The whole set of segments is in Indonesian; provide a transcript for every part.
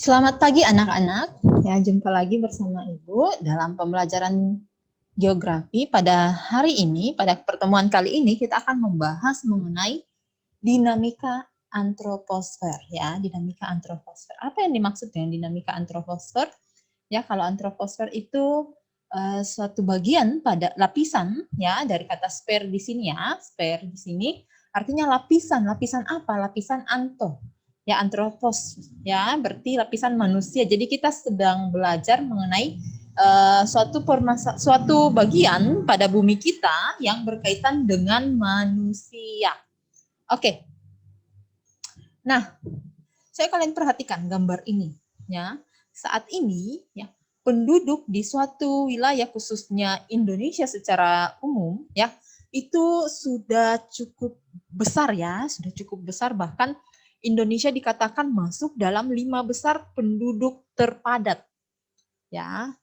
Selamat pagi anak-anak. Ya, jumpa lagi bersama Ibu dalam pembelajaran geografi. Pada hari ini, pada pertemuan kali ini kita akan membahas mengenai dinamika antroposfer ya, dinamika antroposfer. Apa yang dimaksud dengan dinamika antroposfer? Ya, kalau antroposfer itu suatu bagian pada lapisan ya dari kata sphere di sini ya, sphere di sini artinya lapisan. Lapisan apa? Lapisan anto. Ya, antropos ya, berarti lapisan manusia. Jadi kita sedang belajar mengenai suatu bagian pada bumi kita yang berkaitan dengan manusia. Oke. Nah, saya kalian perhatikan gambar ini ya. Saat ini ya, penduduk di suatu wilayah khususnya Indonesia secara umum ya, itu sudah cukup besar ya, sudah cukup besar, bahkan Indonesia dikatakan masuk dalam 5 besar penduduk terpadat. Ya,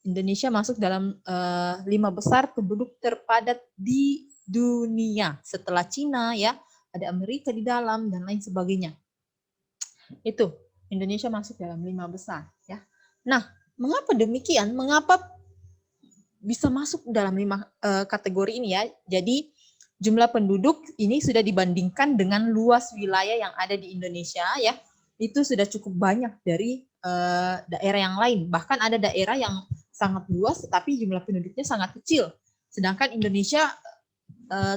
Indonesia masuk dalam 5 besar penduduk terpadat di dunia. Setelah Cina ya, ada Amerika di dalam dan lain sebagainya. Itu Indonesia masuk dalam 5 besar ya. Nah, mengapa demikian? Mengapa bisa masuk dalam 5 kategori ini ya? Jadi jumlah penduduk ini sudah dibandingkan dengan luas wilayah yang ada di Indonesia ya, itu sudah cukup banyak dari daerah yang lain. Bahkan ada daerah yang sangat luas tetapi jumlah penduduknya sangat kecil. Sedangkan Indonesia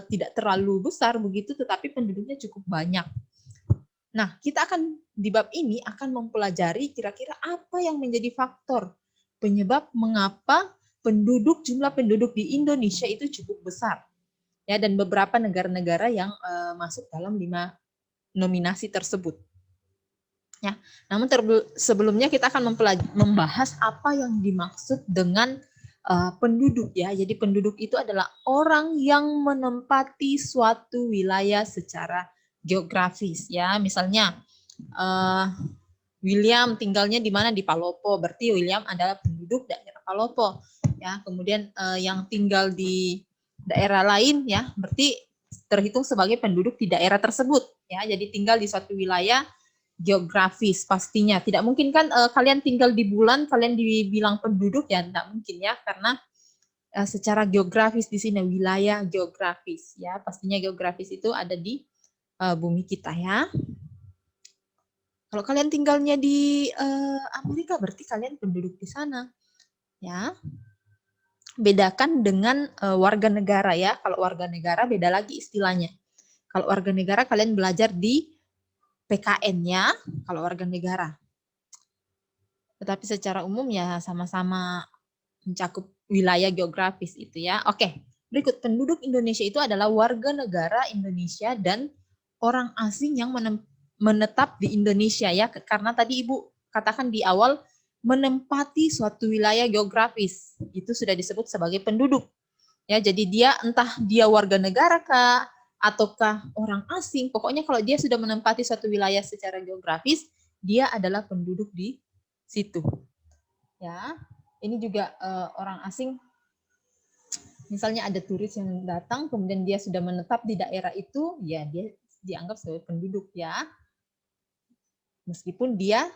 tidak terlalu besar begitu tetapi penduduknya cukup banyak. Nah, kita akan di bab ini akan mempelajari kira-kira apa yang menjadi faktor penyebab mengapa jumlah penduduk di Indonesia itu cukup besar. Ya, dan beberapa negara-negara yang masuk dalam 5 nominasi tersebut. Ya, namun sebelumnya kita akan membahas apa yang dimaksud dengan penduduk ya. Jadi penduduk itu adalah orang yang menempati suatu wilayah secara geografis ya. Misalnya William tinggalnya di mana? Di Palopo. Berarti William adalah penduduk daerah Palopo ya. Kemudian yang tinggal di daerah lain ya, berarti terhitung sebagai penduduk di daerah tersebut ya. Jadi tinggal di suatu wilayah geografis pastinya. Tidak mungkin kan kalian tinggal di bulan kalian dibilang penduduk ya, tidak mungkin ya, karena secara geografis di sini wilayah geografis ya. Pastinya geografis itu ada di bumi kita ya. Kalau kalian tinggalnya di Amerika berarti kalian penduduk di sana. Ya. Bedakan dengan warga negara ya. Kalau warga negara beda lagi istilahnya. Kalau warga negara kalian belajar di PKN ya, kalau warga negara. Tetapi secara umum ya sama-sama mencakup wilayah geografis itu ya. Oke, berikut penduduk Indonesia itu adalah warga negara Indonesia dan orang asing yang menetap di Indonesia ya, karena tadi Ibu katakan di awal menempati suatu wilayah geografis itu sudah disebut sebagai penduduk ya. Jadi dia entah dia warga negara kah ataukah orang asing, pokoknya kalau dia sudah menempati suatu wilayah secara geografis dia adalah penduduk di situ ya. Ini juga orang asing, misalnya ada turis yang datang kemudian dia sudah menetap di daerah itu ya, dia dianggap sebagai penduduk ya, meskipun dia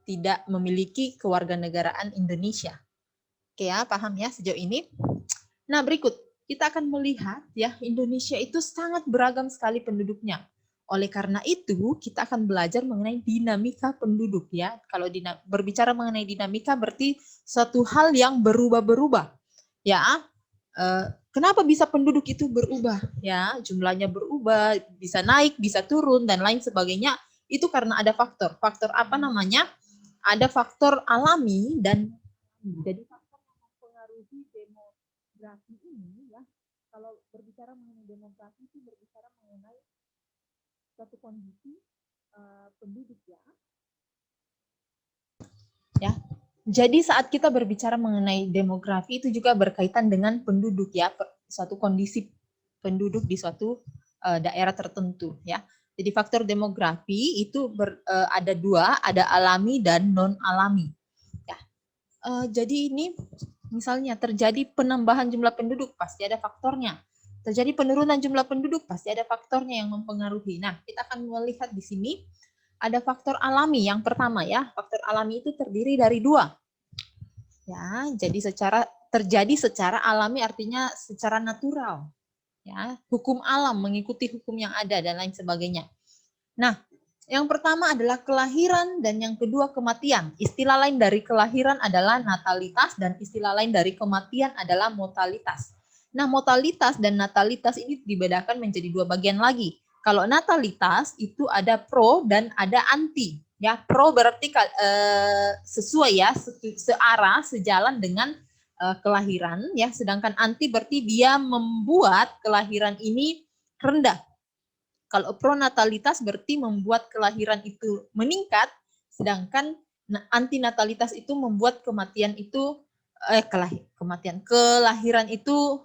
tidak memiliki kewarganegaraan Indonesia. Oke ya, paham ya sejauh ini? Nah, berikut kita akan melihat ya, Indonesia itu sangat beragam sekali penduduknya. Oleh karena itu, kita akan belajar mengenai dinamika penduduk ya. Kalau berbicara mengenai dinamika berarti suatu hal yang berubah-berubah. Ya, kenapa bisa penduduk itu berubah? Ya, jumlahnya berubah, bisa naik, bisa turun dan lain sebagainya. Itu karena ada faktor. Faktor apa namanya? Ada faktor alami dan jadi faktor yang mempengaruhi demografi ini ya. Kalau berbicara mengenai demografi itu berbicara mengenai suatu kondisi penduduk ya. Ya. Jadi saat kita berbicara mengenai demografi itu juga berkaitan dengan penduduk ya, suatu kondisi penduduk di suatu daerah tertentu ya. Jadi faktor demografi itu ada dua, ada alami dan non alami. Ya. Jadi ini misalnya terjadi penambahan jumlah penduduk pasti ada faktornya. Terjadi penurunan jumlah penduduk pasti ada faktornya yang mempengaruhi. Nah, kita akan melihat di sini ada faktor alami yang pertama ya. Faktor alami itu terdiri dari dua. Ya, jadi terjadi secara alami artinya secara natural. Ya, hukum alam, mengikuti hukum yang ada dan lain sebagainya. Nah, yang pertama adalah kelahiran dan yang kedua kematian. Istilah lain dari kelahiran adalah natalitas dan istilah lain dari kematian adalah mortalitas. Nah, mortalitas dan natalitas ini dibedakan menjadi dua bagian lagi. Kalau natalitas itu ada pro dan ada anti. Ya, pro berarti sesuai ya, searah, sejalan dengan kelahiran ya, sedangkan anti berarti dia membuat kelahiran ini rendah. Kalau pronatalitas berarti membuat kelahiran itu meningkat, sedangkan antinatalitas itu membuat kelahiran itu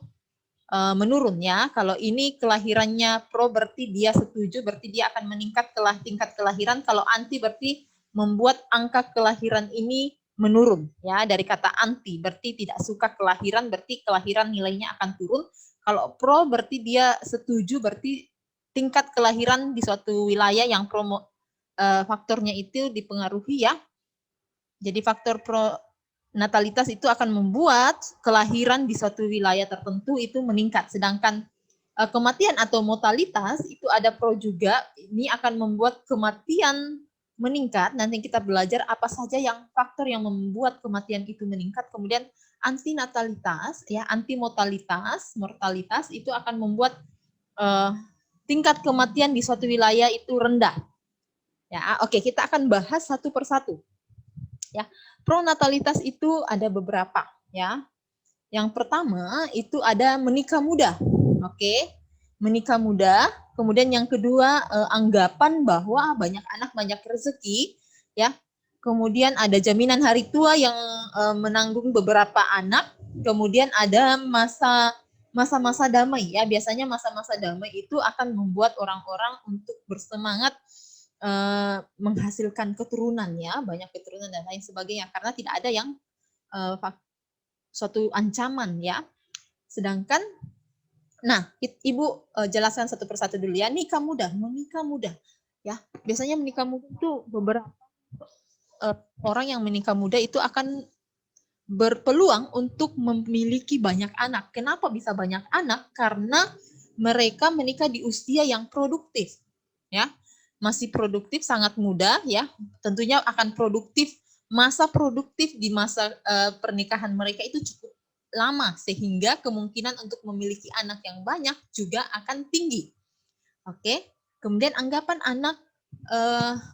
menurun ya. Kalau ini kelahirannya pro berarti dia setuju, berarti dia akan meningkat tingkat kelahiran. Kalau anti berarti membuat angka kelahiran ini menurun ya. Dari kata anti berarti tidak suka kelahiran, berarti kelahiran nilainya akan turun. Kalau pro berarti dia setuju, berarti tingkat kelahiran di suatu wilayah yang faktornya itu dipengaruhi ya. Jadi faktor natalitas itu akan membuat kelahiran di suatu wilayah tertentu itu meningkat. Sedangkan kematian atau mortalitas itu ada pro juga. Ini akan membuat kematian meningkat. Nanti kita belajar apa saja yang faktor yang membuat kematian itu meningkat. Kemudian antinatalitas, ya antimortalitas, mortalitas itu akan membuat tingkat kematian di suatu wilayah itu rendah. Ya, oke, kita akan bahas satu persatu. Ya, pronatalitas itu ada beberapa ya. Yang pertama itu ada menikah muda. Oke. Menikah muda, kemudian yang kedua anggapan bahwa banyak anak banyak rezeki ya. Kemudian ada jaminan hari tua yang menanggung beberapa anak, kemudian ada masa-masa damai ya. Biasanya masa-masa damai itu akan membuat orang-orang untuk bersemangat menghasilkan keturunan ya, banyak keturunan dan lain sebagainya, karena tidak ada yang suatu ancaman ya. Sedangkan nah, Ibu jelaskan satu persatu dulu ya. Menikah muda ya. Biasanya menikah muda itu beberapa orang yang menikah muda itu akan berpeluang untuk memiliki banyak anak. Kenapa bisa banyak anak? Karena mereka menikah di usia yang produktif ya. Masih produktif, sangat muda ya, tentunya akan produktif. Masa produktif di masa pernikahan mereka itu cukup lama, sehingga kemungkinan untuk memiliki anak yang banyak juga akan tinggi. Oke, kemudian anggapan anak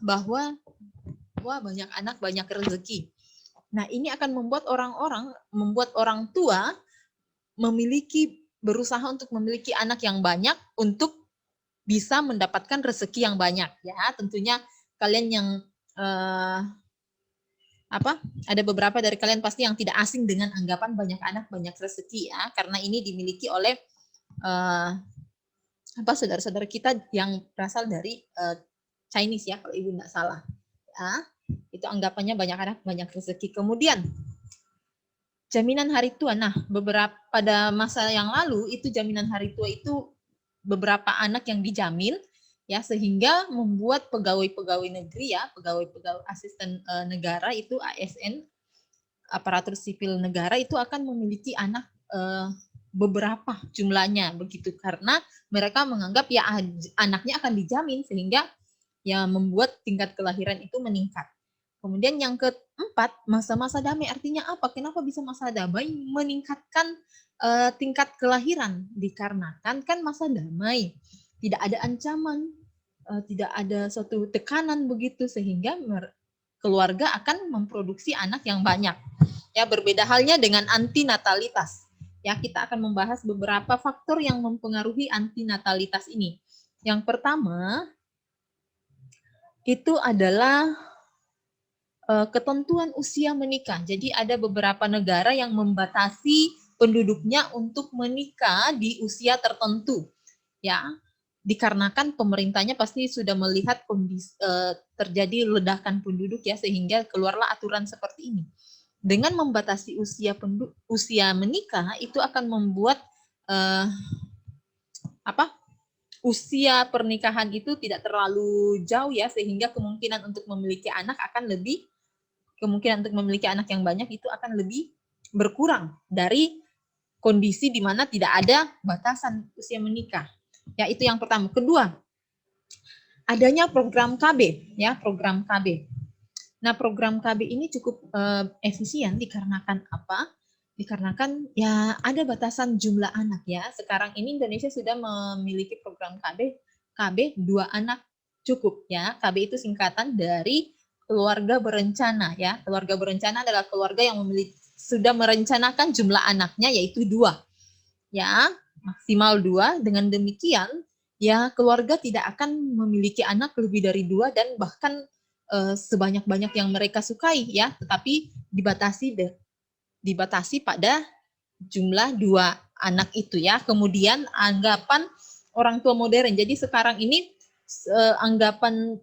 bahwa wah banyak anak banyak rezeki. Nah, ini akan membuat orang tua berusaha untuk memiliki anak yang banyak untuk bisa mendapatkan rezeki yang banyak ya. Tentunya kalian yang ada beberapa dari kalian pasti yang tidak asing dengan anggapan banyak anak banyak rezeki ya, karena ini dimiliki oleh saudara-saudara kita yang berasal dari Chinese ya, kalau Ibu nggak salah ya. Itu anggapannya banyak anak banyak rezeki. Kemudian jaminan hari tua. Nah, pada masa yang lalu itu jaminan hari tua itu beberapa anak yang dijamin ya, sehingga membuat pegawai-pegawai negeri ya, pegawai-pegawai asisten negara itu ASN, aparatur sipil negara itu akan memiliki anak beberapa jumlahnya begitu, karena mereka menganggap ya anaknya akan dijamin, sehingga ya membuat tingkat kelahiran itu meningkat. Kemudian yang keempat, masa-masa damai. Artinya apa? Kenapa bisa masa damai meningkatkan tingkat kelahiran? Dikarenakan kan masa damai, tidak ada ancaman, tidak ada suatu tekanan begitu, sehingga keluarga akan memproduksi anak yang banyak. Ya, berbeda halnya dengan antinatalitas. Ya, kita akan membahas beberapa faktor yang mempengaruhi antinatalitas ini. Yang pertama itu adalah ketentuan usia menikah. Jadi ada beberapa negara yang membatasi penduduknya untuk menikah di usia tertentu. Ya, dikarenakan pemerintahnya pasti sudah melihat terjadi ledakan penduduk ya, sehingga keluarlah aturan seperti ini. Dengan membatasi usia menikah itu akan membuat usia pernikahan itu tidak terlalu jauh ya, sehingga kemungkinan untuk memiliki anak yang banyak itu akan lebih berkurang dari kondisi di mana tidak ada batasan usia menikah. Ya, itu yang pertama. Kedua, adanya program KB ya, program KB. Nah, program KB ini cukup efisien dikarenakan apa? Dikarenakan ya ada batasan jumlah anak ya. Sekarang ini Indonesia sudah memiliki program KB 2 anak cukup ya. KB itu singkatan dari keluarga berencana ya. Keluarga berencana adalah keluarga yang sudah merencanakan jumlah anaknya yaitu 2. Ya, maksimal 2. Dengan demikian ya keluarga tidak akan memiliki anak lebih dari 2 dan bahkan sebanyak-banyak yang mereka sukai ya, tetapi dibatasi pada jumlah 2 anak itu ya. Kemudian anggapan orang tua modern. Jadi sekarang ini anggapan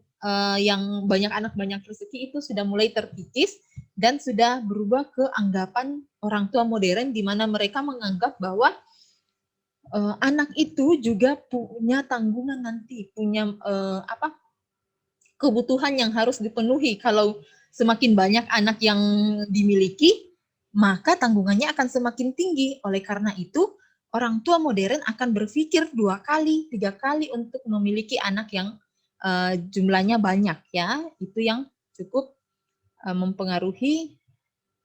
yang banyak anak banyak rezeki itu sudah mulai terkikis dan sudah berubah ke anggapan orang tua modern di mana mereka menganggap bahwa anak itu juga punya tanggungan nanti, punya kebutuhan yang harus dipenuhi. Kalau semakin banyak anak yang dimiliki, maka tanggungannya akan semakin tinggi. Oleh karena itu, orang tua modern akan berpikir 2 kali, 3 kali untuk memiliki anak yang jumlahnya banyak ya. Itu yang cukup mempengaruhi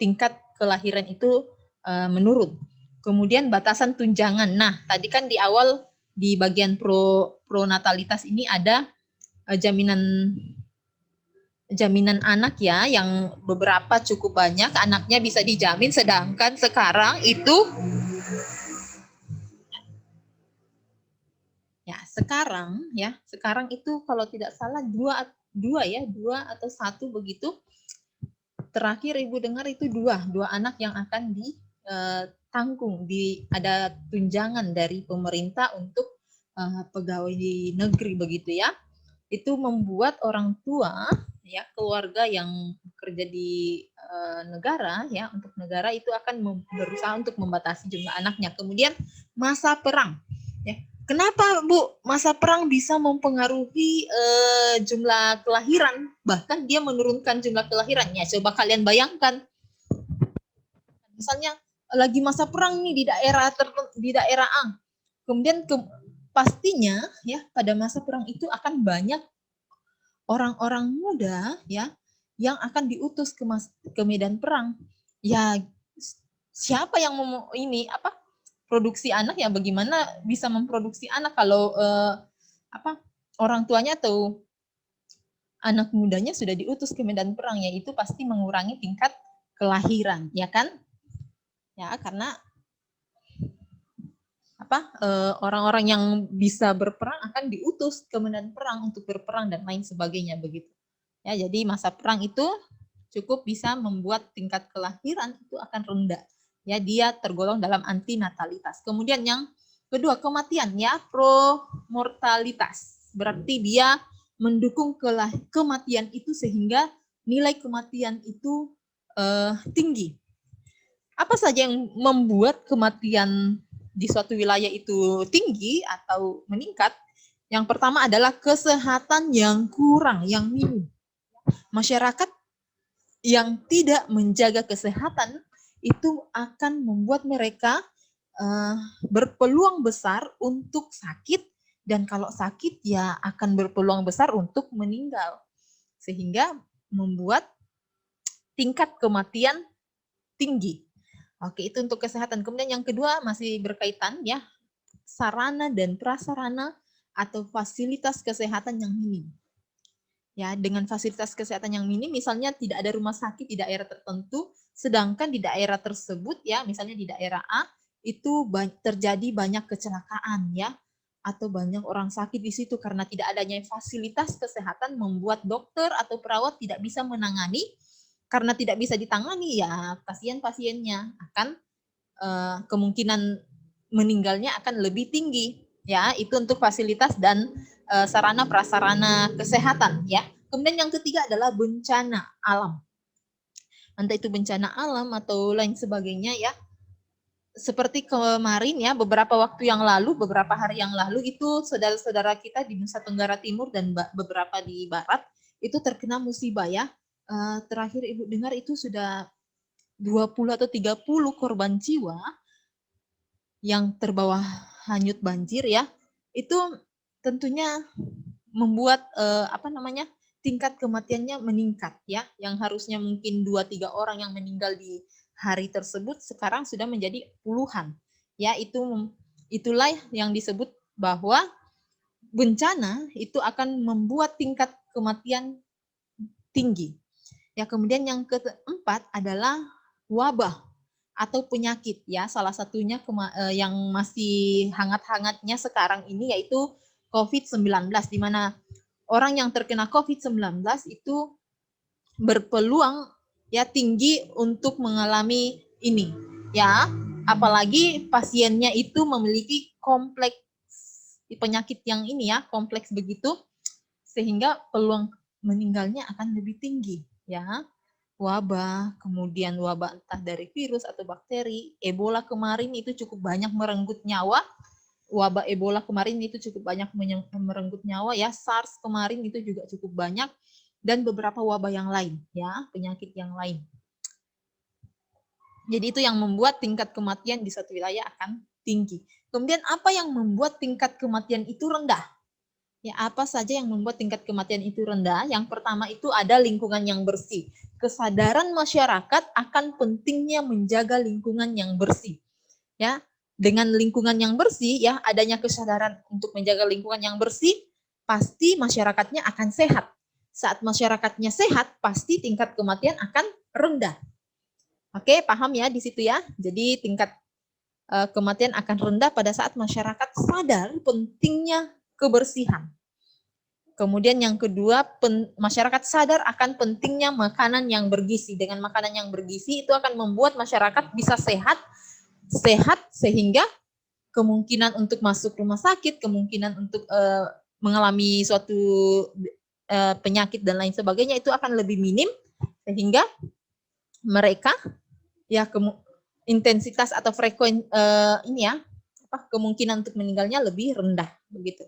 tingkat kelahiran itu menurun. Kemudian batasan tunjangan. Nah, tadi kan di awal di bagian pronatalitas ini ada jaminan anak ya, yang beberapa cukup banyak anaknya bisa dijamin, sedangkan sekarang itu sekarang itu kalau tidak salah dua atau 1 begitu. Terakhir Ibu dengar itu dua anak yang akan ditanggung, ada tunjangan dari pemerintah untuk pegawai negeri begitu ya. Itu membuat orang tua ya, keluarga yang bekerja di negara ya, untuk negara itu akan berusaha untuk membatasi jumlah anaknya. Kemudian masa perang ya. Kenapa Bu masa perang bisa mempengaruhi jumlah kelahiran, bahkan dia menurunkan jumlah kelahirannya? Coba kalian bayangkan, misalnya lagi masa perang nih di daerah A, kemudian pastinya ya pada masa perang itu akan banyak orang-orang muda ya yang akan diutus ke medan perang. Ya siapa yang mau produksi anak ya, bagaimana bisa memproduksi anak kalau orang tuanya atau anak mudanya sudah diutus ke medan perang, ya itu pasti mengurangi tingkat kelahiran ya kan? Ya karena orang-orang yang bisa berperang akan diutus ke medan perang untuk berperang dan lain sebagainya begitu. Ya, jadi masa perang itu cukup bisa membuat tingkat kelahiran itu akan rendah. Ya, dia tergolong dalam antinatalitas. Kemudian yang kedua, kematian ya, promortalitas. Berarti dia mendukung kematian itu sehingga nilai kematian itu tinggi. Apa saja yang membuat kematian di suatu wilayah itu tinggi atau meningkat? Yang pertama adalah kesehatan yang kurang, yang minim. Masyarakat yang tidak menjaga kesehatan itu akan membuat mereka berpeluang besar untuk sakit, dan kalau sakit ya akan berpeluang besar untuk meninggal, sehingga membuat tingkat kematian tinggi. Oke, itu untuk kesehatan. Kemudian yang kedua masih berkaitan ya, sarana dan prasarana atau fasilitas kesehatan yang minim. Ya, dengan fasilitas kesehatan yang minim, misalnya tidak ada rumah sakit di daerah tertentu, sedangkan di daerah tersebut ya, misalnya di daerah A itu terjadi banyak kecelakaan ya, atau banyak orang sakit di situ karena tidak adanya fasilitas kesehatan, membuat dokter atau perawat tidak bisa menangani. Karena tidak bisa ditangani ya pasien-pasiennya akan kemungkinan meninggalnya akan lebih tinggi ya. Itu untuk fasilitas dan sarana prasarana kesehatan ya. Kemudian yang ketiga adalah bencana alam. Entah itu bencana alam atau lain sebagainya ya. seperti kemarin ya, beberapa waktu yang lalu, beberapa hari yang lalu itu saudara-saudara kita di Nusa Tenggara Timur dan beberapa di Barat itu terkena musibah ya. Terakhir Ibu dengar itu sudah 20 atau 30 korban jiwa yang terbawa hanyut banjir ya. Itu tentunya membuat tingkat kematiannya meningkat ya, yang harusnya mungkin 2-3 orang yang meninggal di hari tersebut sekarang sudah menjadi puluhan ya. Itulah yang disebut bahwa bencana itu akan membuat tingkat kematian tinggi ya. Kemudian yang keempat adalah wabah atau penyakit ya. Salah satunya yang masih hangat-hangatnya sekarang ini yaitu COVID-19, di mana orang yang terkena COVID-19 itu berpeluang ya tinggi untuk mengalami ini ya, apalagi pasiennya itu memiliki kompleks penyakit yang ini ya, kompleks begitu, sehingga peluang meninggalnya akan lebih tinggi ya. Wabah, kemudian wabah entah dari virus atau bakteri. Ebola kemarin itu cukup banyak merenggut nyawa. Wabah Ebola kemarin itu cukup banyak merenggut nyawa ya. SARS kemarin itu juga cukup banyak, dan beberapa wabah yang lain ya, penyakit yang lain. Jadi itu yang membuat tingkat kematian di suatu wilayah akan tinggi. Kemudian apa yang membuat tingkat kematian itu rendah? Ya, apa saja yang membuat tingkat kematian itu rendah? Yang pertama itu ada lingkungan yang bersih. Kesadaran masyarakat akan pentingnya menjaga lingkungan yang bersih. Ya, dengan lingkungan yang bersih ya, adanya kesadaran untuk menjaga lingkungan yang bersih, pasti masyarakatnya akan sehat. Saat masyarakatnya sehat, pasti tingkat kematian akan rendah. Oke, paham ya di situ ya. Jadi tingkat kematian akan rendah pada saat masyarakat sadar pentingnya kebersihan. Kemudian yang kedua, masyarakat sadar akan pentingnya makanan yang bergizi. Dengan makanan yang bergizi itu akan membuat masyarakat bisa sehat sehingga kemungkinan untuk masuk rumah sakit, kemungkinan untuk mengalami suatu penyakit dan lain sebagainya itu akan lebih minim, sehingga mereka ya intensitas atau kemungkinan untuk meninggalnya lebih rendah begitu.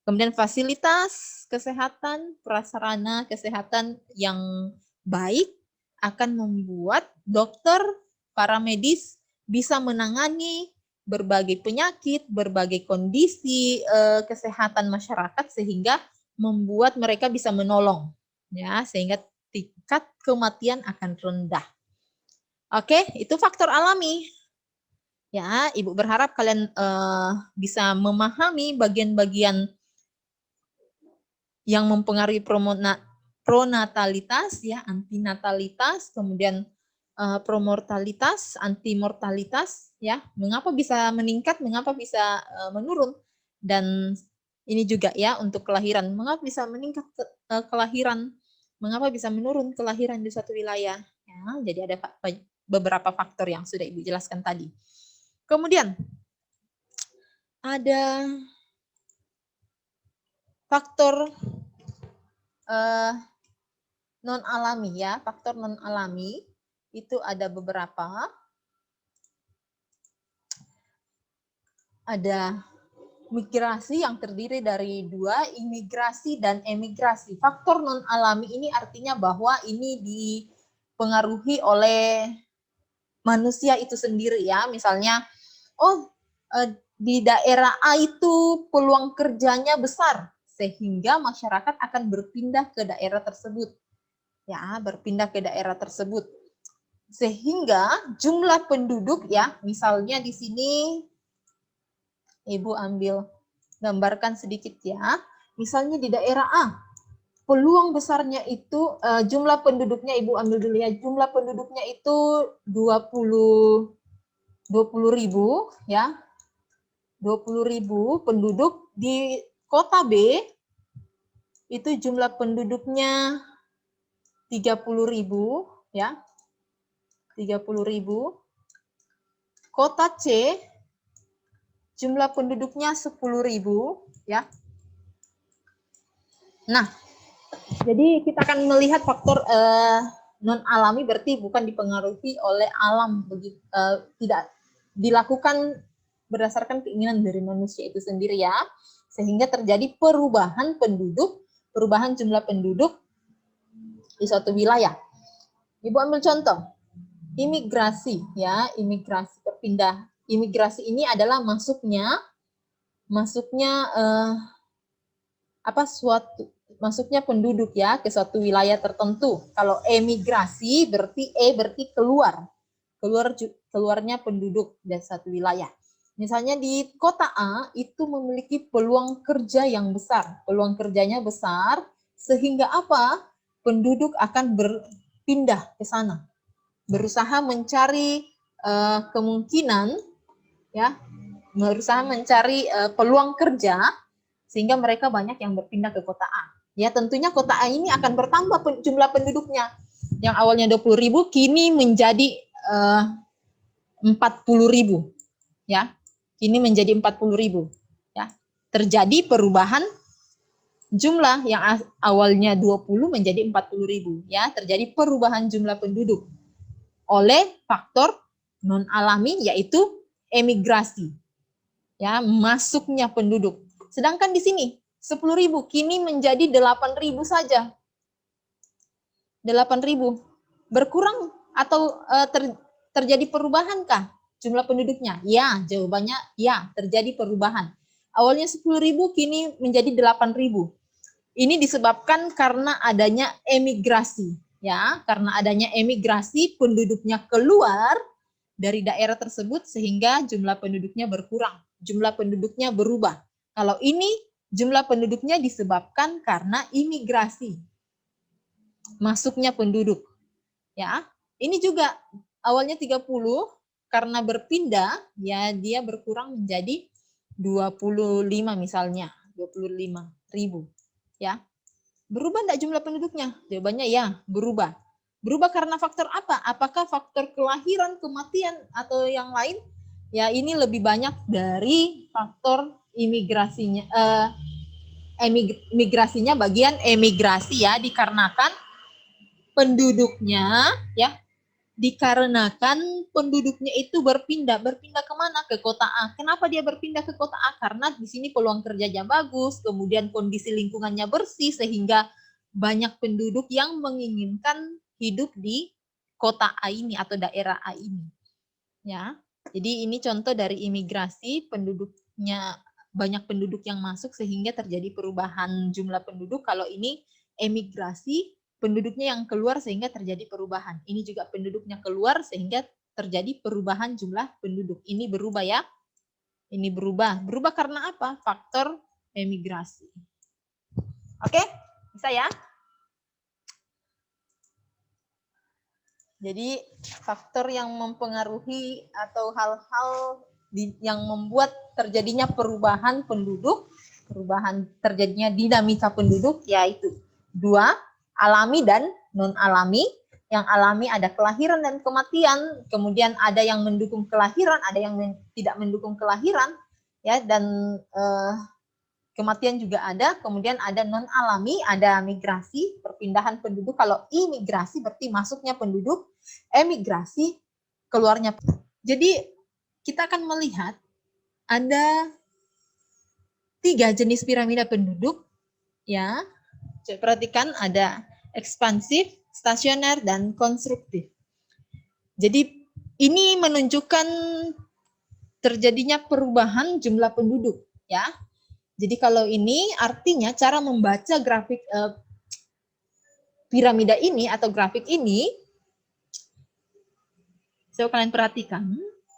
Kemudian fasilitas kesehatan, prasarana kesehatan yang baik akan membuat dokter, para medis bisa menangani berbagai penyakit, berbagai kondisi kesehatan masyarakat, sehingga membuat mereka bisa menolong ya, sehingga tingkat kematian akan rendah. Oke, itu faktor alami. Ya, Ibu berharap kalian bisa memahami bagian-bagian yang mempengaruhi pronatalitas ya, antinatalitas, kemudian promortalitas, antimortalitas ya. Mengapa bisa meningkat, mengapa bisa menurun, dan ini juga ya untuk kelahiran. Mengapa bisa meningkat kelahiran, mengapa bisa menurun kelahiran di suatu wilayah ya. Jadi ada beberapa faktor yang sudah Ibu jelaskan tadi. Kemudian ada faktor non alami ya. Faktor non alami itu ada beberapa. Ada migrasi yang terdiri dari 2, imigrasi dan emigrasi. Faktor non alami ini artinya bahwa ini dipengaruhi oleh manusia itu sendiri ya. Misalnya, di daerah A itu peluang kerjanya besar, sehingga masyarakat akan berpindah ke daerah tersebut. Ya, berpindah ke daerah tersebut. Sehingga jumlah penduduk ya, misalnya di sini Ibu ambil gambarkan sedikit ya. Misalnya di daerah A, peluang besarnya itu jumlah penduduknya, Ibu ambil dulu ya. Jumlah penduduknya itu 20.000 ya. 20.000 penduduk. Di kota B itu jumlah penduduknya 30.000 ya. 30.000. Kota C jumlah penduduknya 10.000 ya. Nah, jadi kita akan melihat faktor non alami berarti bukan dipengaruhi oleh alam, tidak dilakukan berdasarkan keinginan dari manusia itu sendiri ya, sehingga terjadi perubahan jumlah penduduk di suatu wilayah. Ibu ambil contoh, imigrasi ya, imigrasi berpindah. Imigrasi ini adalah masuknya masuknya penduduk ya ke suatu wilayah tertentu. Kalau emigrasi berarti keluarnya penduduk dari satu wilayah. Misalnya di kota A itu memiliki peluang kerja yang besar. Peluang kerjanya besar sehingga apa? Penduduk akan berpindah ke sana. Berusaha mencari kemungkinan ya, berusaha mencari peluang kerja sehingga mereka banyak yang berpindah ke kota A. Ya, tentunya kota A ini akan bertambah jumlah penduduknya. Yang awalnya 20.000 kini menjadi 40.000 ya. Kini menjadi 40.000 ya. Terjadi perubahan jumlah yang awalnya 20 menjadi 40.000 ya, terjadi perubahan jumlah penduduk oleh faktor non alami yaitu emigrasi. Ya, masuknya penduduk. Sedangkan di sini 10.000 kini menjadi 8.000 saja. 8.000 berkurang atau terjadi perubahankah jumlah penduduknya? Ya, jawabannya ya, terjadi perubahan. Awalnya 10.000 kini menjadi 8.000. Ini disebabkan karena adanya emigrasi, ya, karena adanya emigrasi penduduknya keluar dari daerah tersebut sehingga jumlah penduduknya berkurang, jumlah penduduknya berubah. Kalau ini jumlah penduduknya disebabkan karena imigrasi, masuknya penduduk. Ya, ini juga awalnya 30 karena berpindah ya dia berkurang menjadi 25 misalnya, 25.000 ya. Berubah enggak jumlah penduduknya? Jawabannya ya, berubah. Berubah karena faktor apa? Apakah faktor kelahiran, kematian atau yang lain? Ya, ini lebih banyak dari faktor imigrasinya emigrasinya bagian emigrasi ya, dikarenakan penduduknya itu berpindah kemana? Ke kota A. Kenapa dia berpindah ke kota A? Karena di sini peluang kerjanya bagus, kemudian kondisi lingkungannya bersih sehingga banyak penduduk yang menginginkan hidup di kota A ini atau daerah A ini. Ya. Jadi ini contoh dari imigrasi, penduduknya banyak penduduk yang masuk sehingga terjadi perubahan jumlah penduduk. Kalau ini emigrasi, penduduknya yang keluar sehingga terjadi perubahan. Ini juga penduduknya keluar sehingga terjadi perubahan jumlah penduduk. Ini berubah ya. Ini berubah. Berubah karena apa? Faktor emigrasi. Oke? Bisa ya? Jadi faktor yang mempengaruhi atau hal-hal yang membuat terjadinya perubahan penduduk, terjadinya dinamika penduduk yaitu 2, alami dan non alami. Yang alami ada kelahiran dan kematian, kemudian ada yang mendukung kelahiran, ada yang tidak mendukung kelahiran, ya, dan kematian juga ada. Kemudian ada non alami, ada migrasi, perpindahan penduduk. Kalau imigrasi berarti masuknya penduduk, emigrasi keluarnya. Jadi kita akan melihat ada 3 jenis piramida penduduk, ya. Coba perhatikan, ada ekspansif, stasioner, dan konstruktif. Jadi ini menunjukkan terjadinya perubahan jumlah penduduk, ya. Jadi kalau ini artinya cara membaca grafik piramida ini atau grafik ini, so kalian perhatikan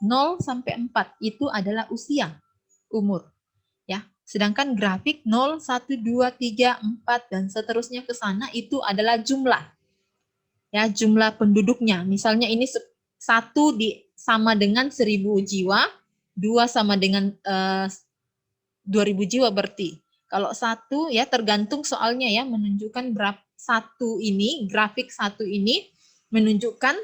0 sampai 4 itu adalah usia, umur, ya. Sedangkan grafik 0, 1, 2, 3, 4 dan seterusnya ke sana itu adalah jumlah. Ya, jumlah penduduknya. Misalnya ini 1 sama dengan 1.000 jiwa, 2 sama dengan 2.000 jiwa berarti. Kalau 1 ya tergantung soalnya ya, menunjukkan berapa 1 ini, grafik 1 ini menunjukkan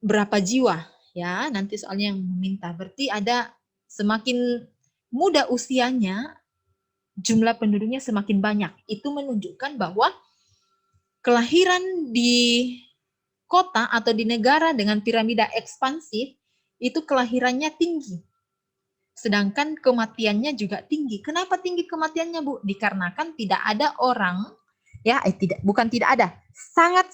berapa jiwa ya, nanti soalnya yang meminta. Berarti ada semakin muda usianya, jumlah penduduknya semakin banyak. Itu menunjukkan bahwa kelahiran di kota atau di negara dengan piramida ekspansif itu kelahirannya tinggi. Sedangkan kematiannya juga tinggi. Kenapa tinggi kematiannya, Bu? Dikarenakan tidak ada orang, ya, bukan tidak ada, sangat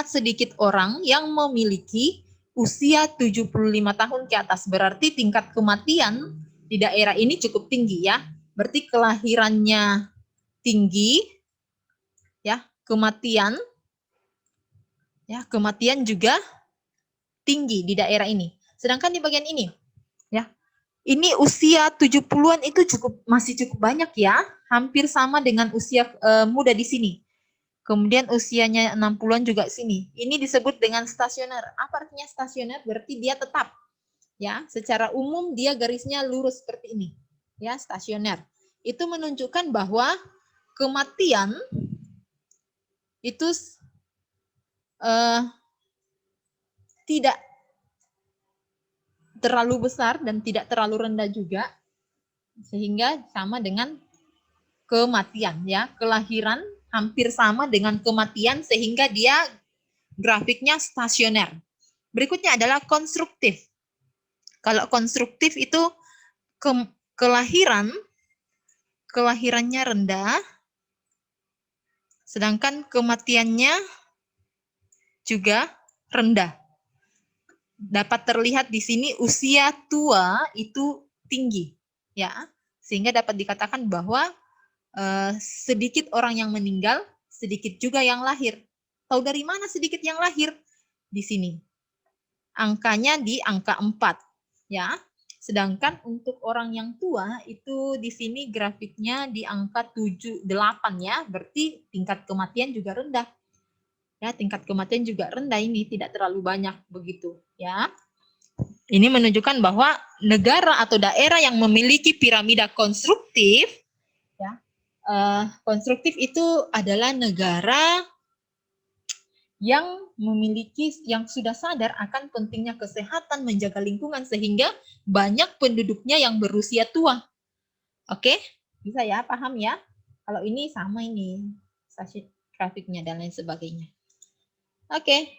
sedikit orang yang memiliki usia 75 tahun ke atas. Berarti tingkat kematian di daerah ini cukup tinggi, ya. Berarti kelahirannya tinggi, ya, kematian juga tinggi di daerah ini. Sedangkan di bagian ini, ya, ini usia 70-an itu masih cukup banyak, ya, hampir sama dengan usia muda di sini. Kemudian usianya 60-an juga sini. Ini disebut dengan stasioner. Apa artinya stasioner? Berarti dia tetap, ya. Secara umum dia garisnya lurus seperti ini, ya, stasioner. Itu menunjukkan bahwa kematian itu tidak terlalu besar dan tidak terlalu rendah juga, sehingga sama dengan kematian, ya. Kelahiran hampir sama dengan kematian sehingga dia grafiknya stasioner. Berikutnya adalah konstruktif. Kalau konstruktif itu kelahirannya rendah, sedangkan kematiannya juga rendah. Dapat terlihat di sini usia tua itu tinggi, ya. Sehingga dapat dikatakan bahwa sedikit orang yang meninggal, sedikit juga yang lahir. Tahu dari mana sedikit yang lahir? Di sini. Angkanya di angka 4, ya. Sedangkan untuk orang yang tua itu di sini grafiknya di angka 7, 8, ya. Berarti tingkat kematian juga rendah. Ya, tingkat kematian juga rendah, ini tidak terlalu banyak begitu, ya. Ini menunjukkan bahwa negara atau daerah yang memiliki piramida konstruktif, ya, konstruktif itu adalah negara yang sudah sadar akan pentingnya kesehatan, menjaga lingkungan, sehingga banyak penduduknya yang berusia tua. Oke, bisa ya, paham ya? Kalau ini sama ini, grafiknya dan lain sebagainya. Oke,